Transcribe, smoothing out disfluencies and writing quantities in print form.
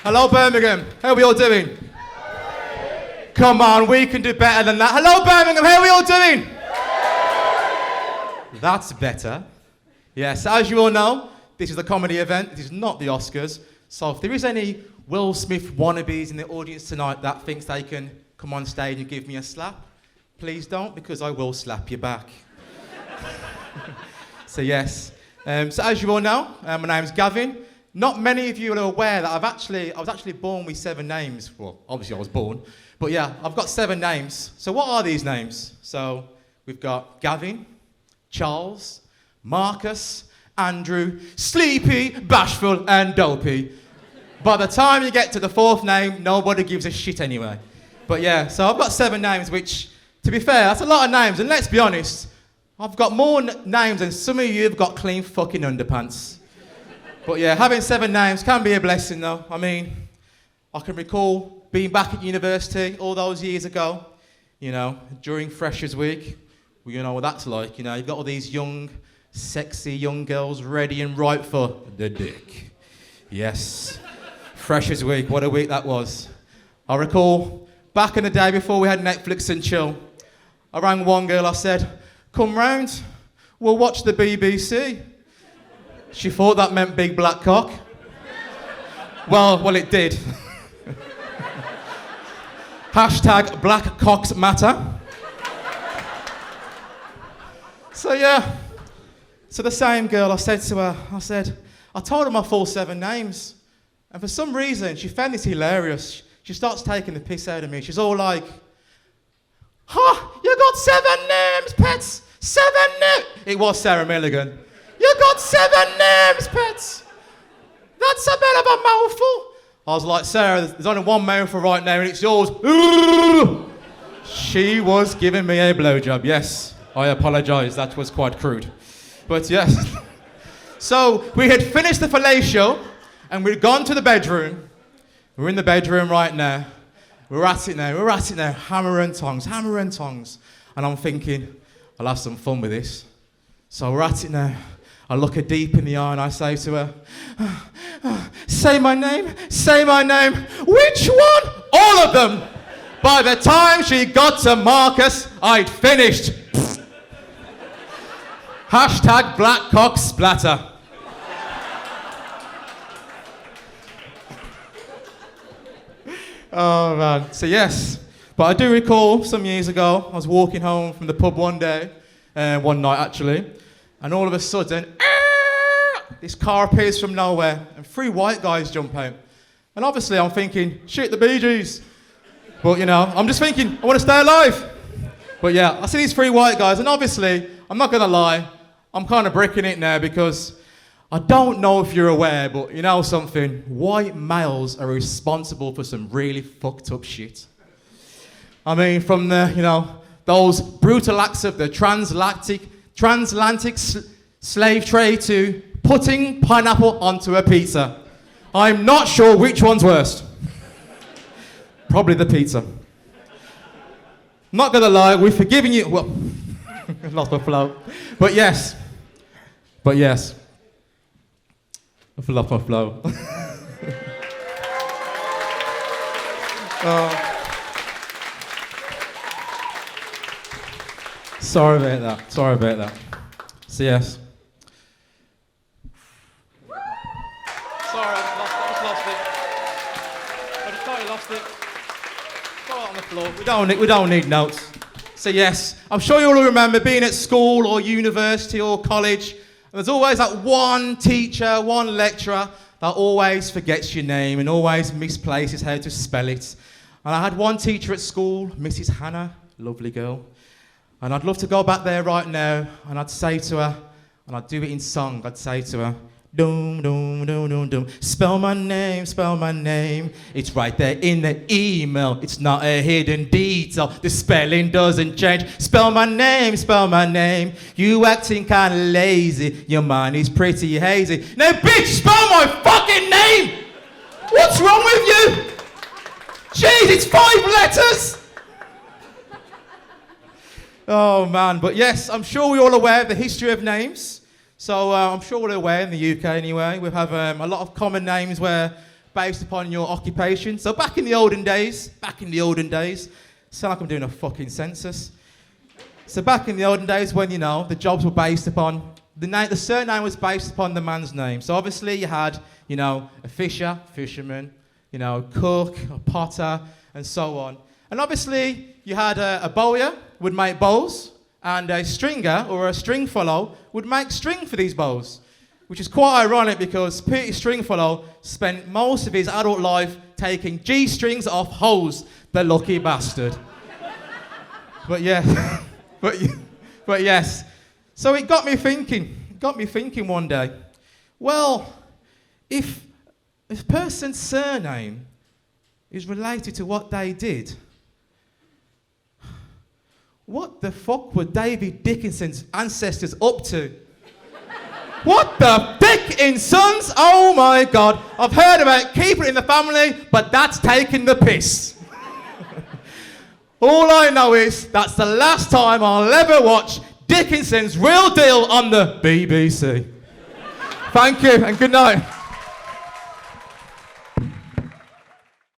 Hello, Birmingham. How are we all doing? Come on, we can do better than that. Hello, Birmingham. How are we all doing? That's better. Yes, as you all know, this is a comedy event. This is not the Oscars. So if there is any Will Smith wannabes in the audience tonight that thinks they can come on stage and give me a slap, please don't, because I will slap you back. So yes. So as you all know, my name's Gavin. Not many of you are aware that I was actually born with 7 names. Well, obviously I was born, but yeah, I've got 7 names. So what are these names? So we've got Gavin, Charles, Marcus, Andrew, Sleepy, Bashful, and Dopey. By the time you get to the 4th name, nobody gives a shit anyway. But yeah, so I've got 7 names, which, to be fair, that's a lot of names. And let's be honest, I've got more names than some of you have got clean fucking underpants. But yeah, having 7 names can be a blessing though. I mean, I can recall being back at university all those years ago, you know, during Freshers Week. Well, you know what that's like, you know, you've got all these young, sexy young girls ready and ripe for the dick. Yes. Freshers Week, what a week that was. I recall back in the day before we had Netflix and chill, I rang one girl, I said, come round, we'll watch the BBC. She thought that meant big black cock. Well, it did. Hashtag black cocks matter. So yeah, so the same girl, I said to her, I told her my full 7 names. And for some reason, she found this hilarious. She starts taking the piss out of me. She's all like, ha, you got 7 names, pets. 7 names. It was Sarah Milligan. You got 7 names, pets. That's a bit of a mouthful. I was like, Sarah, there's only one mouthful right now and it's yours. She was giving me a blowjob, yes. I apologise, that was quite crude. But yes. So we had finished the fellatio and we'd gone to the bedroom. We're in the bedroom right now. We're at it now, hammer and tongs. And I'm thinking, I'll have some fun with this. So we're at it now. I look her deep in the eye and I say to her, say my name. Which one? All of them. By the time she got to Marcus, I'd finished. Hashtag black cock splatter. Oh man, so yes. But I do recall some years ago, I was walking home from the pub one night actually, and all of a sudden, this car appears from nowhere, and 3 white guys jump out. And obviously I'm thinking, shit, the Bee Gees. But you know, I'm just thinking, I want to stay alive. But yeah, I see these 3 white guys, and obviously, I'm not gonna lie, I'm kind of bricking it now because I don't know if you're aware, but you know something, white males are responsible for some really fucked up shit. I mean, from the, you know, those brutal acts of the transatlantic slave trade to putting pineapple onto a pizza. I'm not sure which one's worst. Probably the pizza. Not gonna lie, we've forgiven you. Well, lost my flow. But yes. I've lost my flow. Sorry about that. So yes. Sorry, I just lost it. I just totally lost it. Throw it on the floor. We don't need notes. So yes, I'm sure you all remember being at school or university or college. And there's always that one teacher, one lecturer that always forgets your name and always misplaces how to spell it. And I had one teacher at school, Mrs. Hannah, lovely girl. And I'd love to go back there right now and I'd say to her, and I'd do it in song, I'd say to her, doom, doom, doom, doom, doom, spell my name. It's right there in the email. It's not a hidden detail. The spelling doesn't change. Spell my name. You acting kinda lazy. Your mind is pretty hazy. Now, bitch, spell my fucking name! What's wrong with you? Jeez, it's 5 letters! Oh man, but yes, I'm sure we're all aware of the history of names. So I'm sure we're aware in the UK anyway. We have a lot of common names where based upon your occupation. So back in the olden days, sound like I'm doing a fucking census. So back in the olden days when, the jobs were based upon, the surname was based upon the man's name. So obviously you had, a fisher, fisherman, cook, a potter, and so on. And obviously you had a bowyer would make bowls, and a stringer or a stringfellow would make string for these bowls. Which is quite ironic because Peter Stringfellow spent most of his adult life taking G-strings off hoes, the lucky bastard. but yes. So it got me thinking one day, well, if a person's surname is related to what they did, what the fuck were David Dickinson's ancestors up to? What the Dickinsons? Oh my God. I've heard about keeping it in the family, but that's taking the piss. All I know is that's the last time I'll ever watch Dickinson's Real Deal on the BBC. Thank you and good night.